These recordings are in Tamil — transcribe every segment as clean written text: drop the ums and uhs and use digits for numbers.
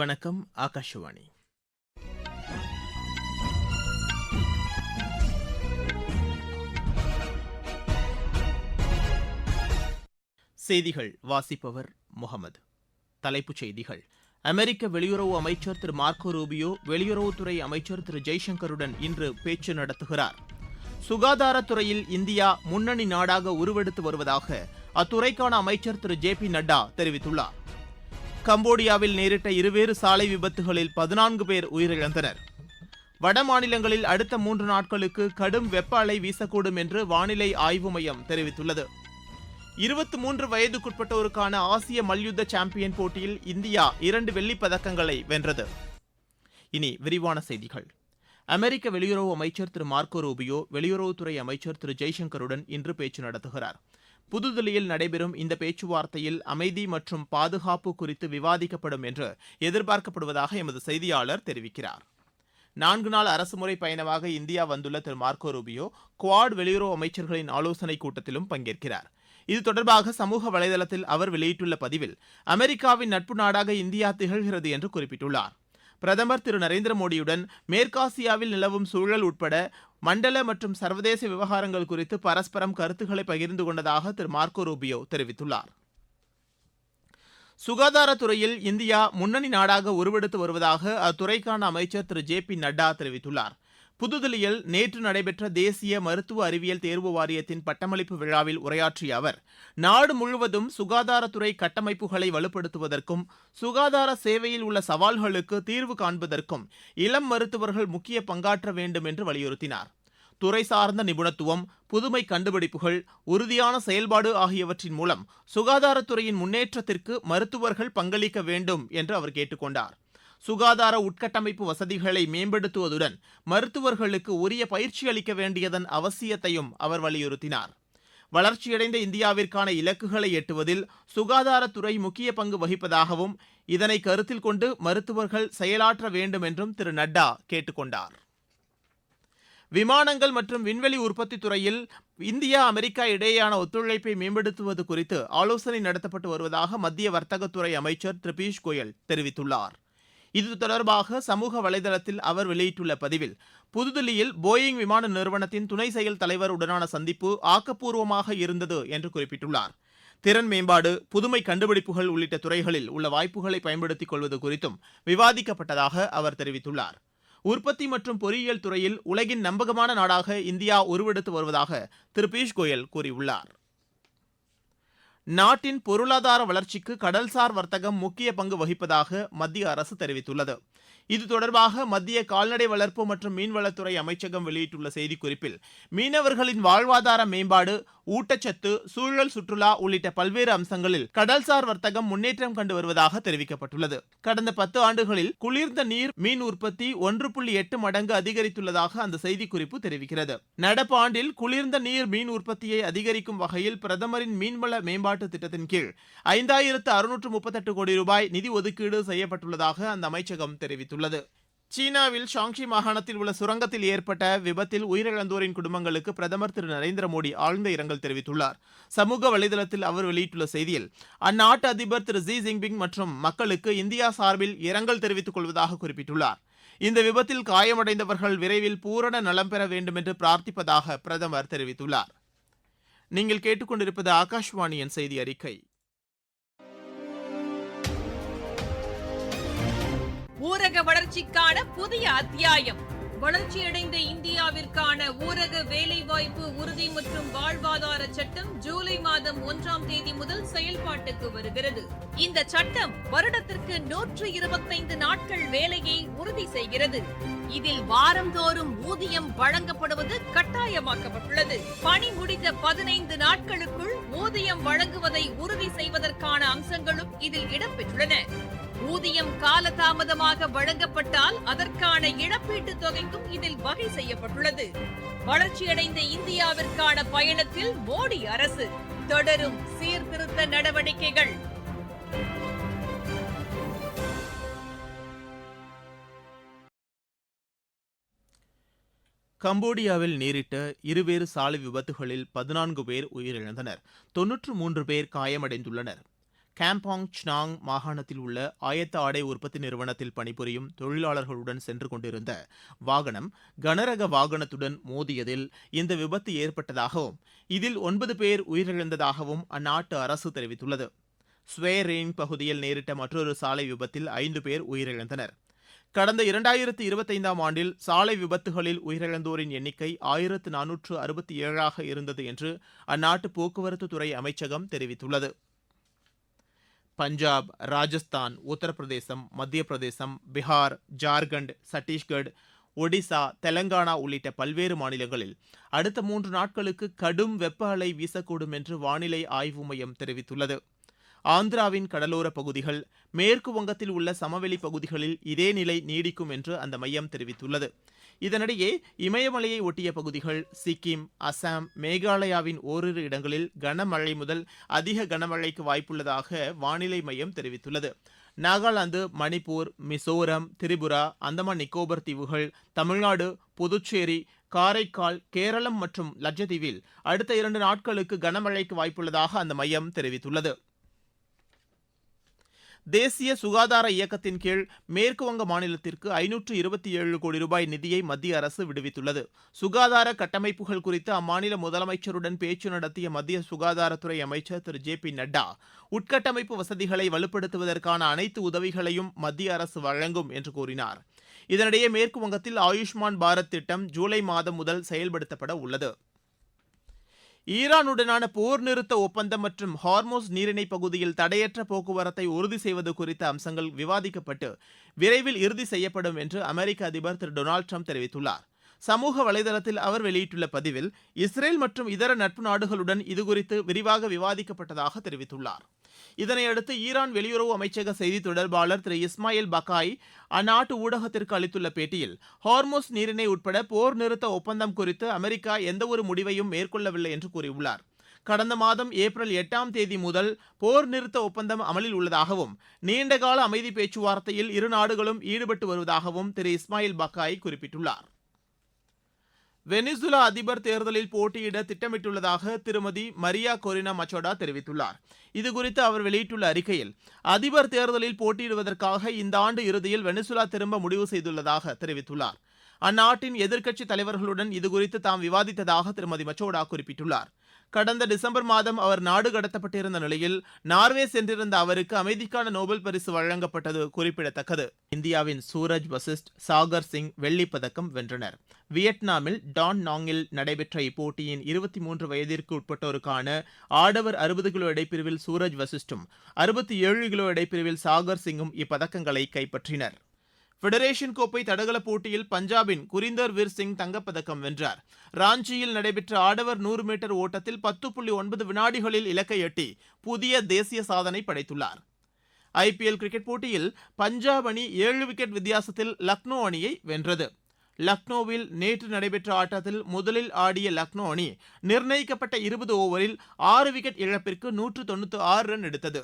வணக்கம். ஆகாஷவாணி. செய்திகள் வாசிப்பவர் முகமது. தலைப்புச் செய்திகள். அமெரிக்க வெளியுறவு அமைச்சர் திரு மார்க்கோ ரூபியோ வெளியுறவுத்துறை அமைச்சர் திரு ஜெய்சங்கருடன் இன்று பேச்சு நடத்துகிறார். சுகாதாரத்துறையில் இந்தியா முன்னணி நாடாக உருவெடுத்து வருவதாக அத்துறைக்கான அமைச்சர் திரு ஜே பி நட்டா தெரிவித்துள்ளார். கம்போடியாவில் நேரிட்ட இருவேறு சாலை விபத்துகளில் 14 பேர் உயிரிழந்தனர். வட மாநிலங்களில் அடுத்த 3 நாட்களுக்கு கடும் வெப்ப அலை வீசக்கூடும் என்று வானிலை ஆய்வு மையம் தெரிவித்துள்ளது. 23 வயதுக்குட்பட்டோருக்கான ஆசிய மல்யுத்த சாம்பியன் போட்டியில் இந்தியா 2 வெள்ளிப் பதக்கங்களை வென்றது. இனி விரிவான செய்திகள். அமெரிக்க வெளியுறவு அமைச்சர் திரு மார்க்கோ ரூபியோ வெளியுறவுத்துறை அமைச்சர் திரு ஜெய்சங்கருடன் இன்று பேச்சு நடத்துகிறார். புதுதில்லியில் நடைபெறும் இந்த பேச்சுவார்த்தையில் அமைதி மற்றும் பாதுகாப்பு குறித்து விவாதிக்கப்படும் என்று எதிர்பார்க்கப்படுவதாக எமது செய்தியாளர் தெரிவிக்கிறார். 4 நாள் அரசுமுறை பயணமாக இந்தியா வந்துள்ள திரு மார்க்கோ ரூபியோ குவாட் வெளியுறவு அமைச்சர்களின் ஆலோசனைக் கூட்டத்திலும் பங்கேற்கிறார். இது தொடர்பாக சமூக வலைதளத்தில் அவர் வெளியிட்டுள்ள பதிவில் அமெரிக்காவின் நட்பு நாடாக இந்தியா திகழ்கிறது என்று குறிப்பிட்டுள்ளார். பிரதமர் திரு நரேந்திர மோடியுடன் மேற்காசியாவில் நிலவும் சூழல் உட்பட மண்டல மற்றும் சர்வதேச விவகாரங்கள் குறித்து பரஸ்பரம் கருத்துக்களை பகிர்ந்து கொண்டதாக திரு மார்க்கோ ரூபியோ தெரிவித்துள்ளார். சுகாதாரத்துறையில் இந்தியா முன்னணி நாடாக உருவெடுத்து வருவதாக அத்துறைக்கான அமைச்சர் திரு ஜே பி நட்டா தெரிவித்துள்ளார். புதுதில்லியில் நேற்று நடைபெற்ற தேசிய மருத்துவ அறிவியல் தேர்வு வாரியத்தின் பட்டமளிப்பு விழாவில் உரையாற்றிய அவர், நாடு முழுவதும் சுகாதாரத்துறை கட்டமைப்புகளை வலுப்படுத்துவதற்கும் சுகாதார சேவையில் உள்ள சவால்களுக்கு தீர்வு காண்பதற்கும் இளம் மருத்துவர்கள் முக்கிய பங்காற்ற வேண்டும் என்று வலியுறுத்தினார். துறை சார்ந்த நிபுணத்துவம், புதுமை கண்டுபிடிப்புகள், உறுதியான செயல்பாடு ஆகியவற்றின் மூலம் சுகாதாரத்துறையின் முன்னேற்றத்திற்கு மருத்துவர்கள் பங்களிக்க வேண்டும் என்று அவர் கேட்டுக் கொண்டார். சுகாதார உட்கட்டமைப்பு வசதிகளை மேம்படுத்துவதுடன் மருத்துவர்களுக்கு உரிய பயிற்சி அளிக்க வேண்டியதன் அவசியத்தையும் அவர் வலியுறுத்தினார். வளர்ச்சியடைந்த இந்தியாவிற்கான இலக்குகளை எட்டுவதில் சுகாதாரத்துறை முக்கிய பங்கு வகிப்பதாகவும் இதனை கருத்தில் கொண்டு மருத்துவர்கள் செயலாற்ற வேண்டும் என்றும் திரு நட்டா கேட்டுக் கொண்டார். விமானங்கள் மற்றும் விண்வெளி உற்பத்தி துறையில் இந்தியா அமெரிக்கா இடையேயான ஒத்துழைப்பை மேம்படுத்துவது குறித்து ஆலோசனை நடத்தப்பட்டு வருவதாக மத்திய வர்த்தகத்துறை அமைச்சர் திரு பியூஷ் கோயல் தெரிவித்துள்ளார். இது தொடர்பாக சமூக வலைதளத்தில் அவர் வெளியிட்டுள்ள பதிவில், புதுதில்லியில் போயிங் விமான நிறுவனத்தின் துணை செயல் தலைவர் உடனான சந்திப்பு ஆக்கப்பூர்வமாக இருந்தது என்று குறிப்பிட்டுள்ளார். திறன் மேம்பாடு, புதுமை கண்டுபிடிப்புகள் உள்ளிட்ட துறைகளில் உள்ள வாய்ப்புகளை பயன்படுத்திக் கொள்வது குறித்தும் விவாதிக்கப்பட்டதாக அவர் தெரிவித்துள்ளார். உற்பத்தி மற்றும் பொறியியல் துறையில் உலகின் நம்பகமான நாடாக இந்தியா உருவெடுத்து வருவதாக திரு பியூஷ் கோயல் கூறியுள்ளார். நாட்டின் பொருளாதார வளர்ச்சிக்கு கடல்சார் வர்த்தகம் முக்கிய பங்கு வகிப்பதாக மத்திய அரசு தெரிவித்துள்ளது. இது தொடர்பாக மத்திய கால்நடை வளர்ப்பு மற்றும் மீன்வளத்துறை அமைச்சகம் வெளியிட்டுள்ள செய்திக்குறிப்பில், மீனவர்களின் வாழ்வாதார மேம்பாடு, ஊட்டச்சத்து, சூழல், சுற்றுலா உள்ளிட்ட பல்வேறு அம்சங்களில் கடல்சார் வர்த்தகம் முன்னேற்றம் கண்டு வருவதாக தெரிவிக்கப்பட்டுள்ளது. கடந்த 10 ஆண்டுகளில் குளிர்ந்த நீர் மீன் உற்பத்தி 1.8 மடங்கு அதிகரித்துள்ளதாக அந்த செய்திக்குறிப்பு தெரிவிக்கிறது. நடப்பு ஆண்டில் குளிர்ந்த நீர் மீன் உற்பத்தியை அதிகரிக்கும் வகையில் பிரதமரின் மீன்வள மேம்பாட்டு திட்டத்தின் கீழ் 5638 கோடி ரூபாய் நிதி ஒதுக்கீடு செய்யப்பட்டுள்ளதாக அந்த அமைச்சகம் தெரிவித்துள்ளது. சீனாவில் ஷாங்ஷி மாகாணத்தில் உள்ள சுரங்கத்தில் ஏற்பட்ட விபத்தில் உயிரிழந்தோரின் குடும்பங்களுக்கு பிரதமர் திரு நரேந்திர மோடி ஆழ்ந்த இரங்கல் தெரிவித்துள்ளார். சமூக வலைதளத்தில் அவர் வெளியிட்டுள்ள செய்தியில், அந்நாட்டு அதிபர் திரு ஜி ஜின்பிங் மற்றும் மக்களுக்கு இந்தியா சார்பில் இரங்கல் தெரிவித்துக் கொள்வதாக குறிப்பிட்டுள்ளார். இந்த விபத்தில் காயமடைந்தவர்கள் விரைவில் பூரண நலம் பெற வேண்டும் என்று பிரார்த்திப்பதாக பிரதமர் தெரிவித்துள்ளார். நீங்கள் கேட்டுக்கொண்டிருப்பது ஆகாஷ்வாணியின் செய்தி அறிக்கை. ஊரக வளர்ச்சிக்கான புதிய அத்தியாயம். வளர்ச்சியடைந்த இந்தியாவிற்கான ஊரக வேலைவாய்ப்பு உறுதி மற்றும் வாழ்வாதார சட்டம் ஜூலை மாதம் 1ஆம் தேதி முதல் செயல்பாட்டுக்கு வருகிறது. இந்த சட்டம் வருடத்திற்கு 125 நாட்கள் வேலையை உறுதி செய்கிறது. இதில் வாரந்தோறும் ஊதியம் வழங்கப்படுவது கட்டாயமாக்கப்பட்டுள்ளது. பணி முடிந்த 15 நாட்களுக்குள் ஊதியம் வழங்குவதை உறுதி செய்வதற்கான அம்சங்களும் இதில் இடம்பெற்றுள்ளன. ஊதியம் காலதாமதமாக வழங்கப்பட்டால் அதற்கான இழப்பீட்டுத் தொகைக்கும் இதில் வகை செய்யப்பட்டுள்ளது. வளர்ச்சியடைந்த இந்தியாவிற்கான பயணத்தில் மோடி அரசு தொடரும் சீர்திருத்த நடவடிக்கைகள். கம்போடியாவில் நேரிட்ட இருவேறு சாலை விபத்துகளில் 14 பேர் உயிரிழந்தனர். 93 பேர் காயமடைந்துள்ளனர். காம்பாங் சினாங் மாகாணத்தில் உள்ள ஆயத்த ஆடை உற்பத்தி நிறுவனத்தில் பணிபுரியும் தொழிலாளர்களுடன் சென்று கொண்டிருந்த வாகனம் கனரக வாகனத்துடன் மோதியதில் இந்த விபத்து ஏற்பட்டதாகவும் இதில் 9 பேர் உயிரிழந்ததாகவும் அந்நாட்டு அரசு தெரிவித்துள்ளது. ஸ்வேரேங் பகுதியில் நேரிட்ட மற்றொரு சாலை விபத்தில் 5 பேர் உயிரிழந்தனர். கடந்த 2025ஆம் ஆண்டில் சாலை விபத்துகளில் உயிரிழந்தோரின் எண்ணிக்கை 1467 இருந்தது என்று அந்நாட்டு போக்குவரத்து துறை அமைச்சகம் தெரிவித்துள்ளது. பஞ்சாப், ராஜஸ்தான், உத்தரப்பிரதேசம், மத்திய பிரதேசம், பீகார், ஜார்க்கண்ட், சத்தீஸ்கர், ஒடிசா, தெலங்கானா உள்ளிட்ட பல்வேறு மாநிலங்களில் அடுத்த 3 நாட்களுக்கு கடும் வெப்ப அலை வீசக்கூடும் என்று வானிலை ஆய்வு மையம் தெரிவித்துள்ளது. ஆந்திராவின் கடலோர பகுதிகள், மேற்கு வங்கத்தில் உள்ள சமவெளி பகுதிகளில் இதே நிலை நீடிக்கும் என்று அந்த மையம் தெரிவித்துள்ளது. இதனிடையே இமயமலையை ஒட்டிய பகுதிகள், சிக்கிம், அசாம், மேகாலயாவின் ஓரிரு இடங்களில் கனமழை முதல் அதிக கனமழைக்கு வாய்ப்புள்ளதாக வானிலை மையம் தெரிவித்துள்ளது. நாகாலாந்து, மணிப்பூர், மிசோரம், திரிபுரா, அந்தமான் நிக்கோபர் தீவுகள், தமிழ்நாடு, புதுச்சேரி, காரைக்கால், கேரளம் மற்றும் லட்சத்தீவில் அடுத்த 2 நாட்களுக்கு கனமழைக்கு வாய்ப்புள்ளதாக அந்த மையம் தெரிவித்துள்ளது. தேசிய சுகாதார இயக்கத்தின் கீழ் மேற்குவங்க மாநிலத்திற்கு 527 கோடி ரூபாய் நிதியை மத்திய அரசு விடுவித்துள்ளது. சுகாதார கட்டமைப்புகள் குறித்து அம்மாநில முதலமைச்சருடன் பேச்சு நடத்திய மத்திய சுகாதாரத்துறை அமைச்சர் திரு ஜே.பி. நட்டா, உட்கட்டமைப்பு வசதிகளை வலுப்படுத்துவதற்கான அனைத்து உதவிகளையும் மத்திய அரசு வழங்கும் என்று கூறினார். இதனிடையே மேற்கு வங்கத்தில் ஆயுஷ்மான் பாரத் திட்டம் ஜூலை மாதம் முதல் செயல்படுத்தப்பட உள்ளது. ஈரானுடனான போர் நிறுத்த ஒப்பந்தம் மற்றும் ஹார்மோஸ் நீரிணை பகுதியில் தடையற்ற போக்குவரத்தை உறுதி செய்வது குறித்த அம்சங்கள் விவாதிக்கப்பட்டு விரைவில் இறுதி செய்யப்படும் என்று அமெரிக்க அதிபர் திரு டொனால்டு ட்ரம்ப் தெரிவித்துள்ளார். சமூக வலைதளத்தில் அவர் வெளியிட்டுள்ள பதிவில் இஸ்ரேல் மற்றும் இதர நட்பு நாடுகளுடன் இதுகுறித்து விரிவாக விவாதிக்கப்பட்டதாக தெரிவித்துள்ளார். இதனையடுத்து ஈரான் வெளியுறவு அமைச்சக செய்தி தொடர்பாளர் திரு இஸ்மாயில் பக்காய் அந்நாட்டு ஊடகத்திற்கு அளித்துள்ள பேட்டியில், ஹார்மோஸ் நீரிணை உட்பட போர் நிறுத்த ஒப்பந்தம் குறித்து அமெரிக்கா எந்தவொரு முடிவையும் மேற்கொள்ளவில்லை என்று கூறியுள்ளார். கடந்த மாதம் ஏப்ரல் 8ஆம் தேதி முதல் போர் நிறுத்த ஒப்பந்தம் அமலில் உள்ளதாகவும் நீண்டகால அமைதி பேச்சுவார்த்தையில் இரு நாடுகளும் ஈடுபட்டு வருவதாகவும் திரு இஸ்மாயில் பக்காய் குறிப்பிட்டுள்ளார். வெனிசுலா அதிபர் தேர்தலில் போட்டியிட திட்டமிட்டுள்ளதாக திருமதி மரியா கொரினா மச்சோடா தெரிவித்துள்ளார். இதுகுறித்து அவர் வெளியிட்டுள்ள அறிக்கையில், அதிபர் தேர்தலில் போட்டியிடுவதற்காக இந்த ஆண்டு இறுதியில் வெனிசுலா திரும்ப முடிவு செய்துள்ளதாக தெரிவித்துள்ளார். அந்நாட்டின் எதிர்க்கட்சித் தலைவர்களுடன் இதுகுறித்து தாம் விவாதித்ததாக திருமதி மச்சோடா குறிப்பிட்டுள்ளார். கடந்த டிசம்பர் மாதம் அவர் நாடு கடத்தப்பட்டிருந்த நிலையில் நார்வே சென்றிருந்த அவருக்கு அமைதிக்கான நோபல் பரிசு வழங்கப்பட்டது குறிப்பிடத்தக்கது. இந்தியாவின் சூரஜ் வசிஷ்ட், சாகர் சிங் வெள்ளிப் பதக்கம் வென்றனர். வியட்நாமில் டான் நாங்கில் நடைபெற்ற இப்போட்டியின் 23 வயதிற்கு உட்பட்டோருக்கான ஆடவர் 60 கிலோ எடைப்பிரிவில் சூரஜ் வசிஷ்டும் 67 கிலோ எடைப்பிரிவில் சாகர் சிங்கும் இப்பதக்கங்களை கைப்பற்றினர். ஃபெடரேஷன் கோப்பை தடகள போட்டியில் பஞ்சாபின் குரிந்தர் வீர் சிங் தங்கப்பதக்கம் வென்றார். ராஞ்சியில் நடைபெற்ற ஆடவர் 100 மீட்டர் ஓட்டத்தில் 10.9 வினாடிகளில் இலக்கை எட்டி புதிய தேசிய சாதனை படைத்துள்ளார். ஐபிஎல் கிரிக்கெட் போட்டியில் பஞ்சாப் அணி 7 விக்கெட் வித்தியாசத்தில் லக்னோ அணியை வென்றது. லக்னோவில் நேற்று நடைபெற்ற ஆட்டத்தில் முதலில் ஆடிய லக்னோ அணி நிர்ணயிக்கப்பட்ட 20 ஓவரில் 6 விக்கெட் இழப்பிற்கு 196 ரன் எடுத்தது.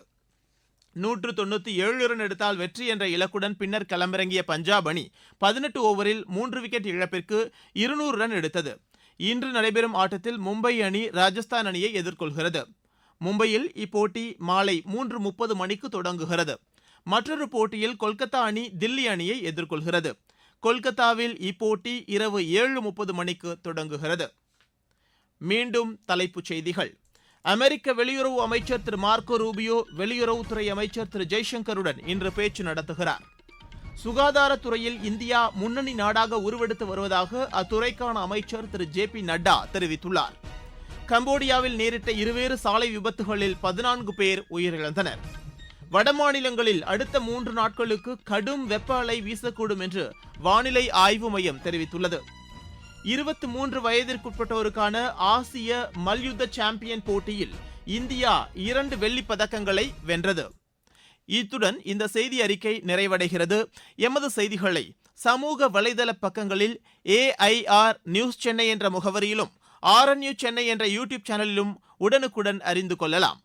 197 ரன் எடுத்தால் வெற்றி என்ற இலக்குடன் பின்னர் களமிறங்கிய பஞ்சாப் அணி 18 ஓவரில் 3 விக்கெட் இழப்பிற்கு 200 ரன் எடுத்தது. இன்று நடைபெறும் ஆட்டத்தில் மும்பை அணி ராஜஸ்தான் அணியை எதிர்கொள்கிறது. மும்பையில் இப்போட்டி மாலை 3:30 மணிக்கு தொடங்குகிறது. மற்றொரு போட்டியில் கொல்கத்தா அணி தில்லி அணியை எதிர்கொள்கிறது. கொல்கத்தாவில் இப்போட்டி இரவு 7:30 மணிக்கு தொடங்குகிறது. மீண்டும் தலைப்புச் செய்திகள். அமெரிக்க வெளியுறவு அமைச்சர் திரு மார்க்கோ ரூபியோ வெளியுறவுத்துறை அமைச்சர் திரு ஜெய்சங்கருடன் இன்று பேச்சு நடத்துகிறார். சுகாதாரத்துறையில் இந்தியா முன்னணி நாடாக உருவெடுத்து வருவதாக அத்துறைக்கான அமைச்சர் திரு ஜே.பி. நட்டா தெரிவித்துள்ளார். கம்போடியாவில் நேரிட்ட இருவேறு சாலை விபத்துகளில் 14 பேர் உயிரிழந்தனர். வடமாநிலங்களில் அடுத்த 3 நாட்களுக்கு கடும் வெப்ப அலை வீசக்கூடும் என்று வானிலை ஆய்வு மையம் தெரிவித்துள்ளது. 23 வயதிற்குட்பட்டோருக்கான ஆசிய மல்யுத்த சாம்பியன் போட்டியில் இந்தியா 2 வெள்ளிப் பதக்கங்களை வென்றது. இத்துடன் இந்த செய்தி அறிக்கை நிறைவடைகிறது. எமது செய்திகளை சமூக வலைதள பக்கங்களில் AIR நியூஸ் சென்னை என்ற முகவரியிலும் RNU சென்னை என்ற யூடியூப் சேனலிலும் உடனுக்குடன் அறிந்து கொள்ளலாம்.